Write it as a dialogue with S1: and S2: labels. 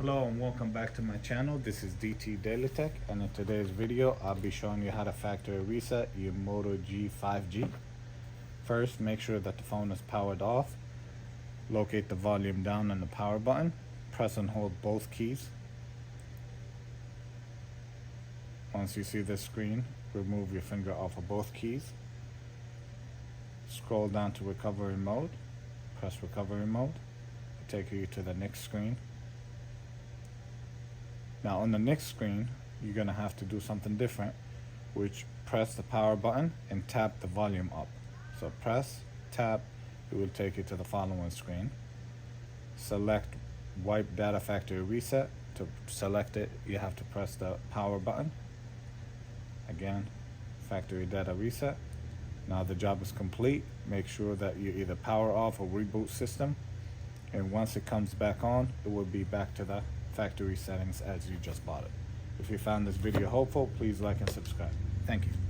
S1: Hello and welcome back to my channel. This is DailyTech, and in today's video I'll be showing you how to factory reset your Moto G 5G. First, make sure that the phone is powered off. Locate the volume down on the power button. Press and hold both keys. Once you see this screen, remove your finger off of both keys. Scroll down to recovery mode. Press recovery mode. It'll take you to the next screen. Now on the next screen, you're going to have to do something different, which press the power button and tap the volume up. So press, tap, it will take you to the following screen. Select wipe data factory reset. To select it, you have to press the power button. Again, factory data reset. Now the job is complete. Make sure that you either power off or reboot system. And once it comes back on, it will be back to the factory settings as you just bought it. If you found this video helpful, please like and subscribe. Thank you.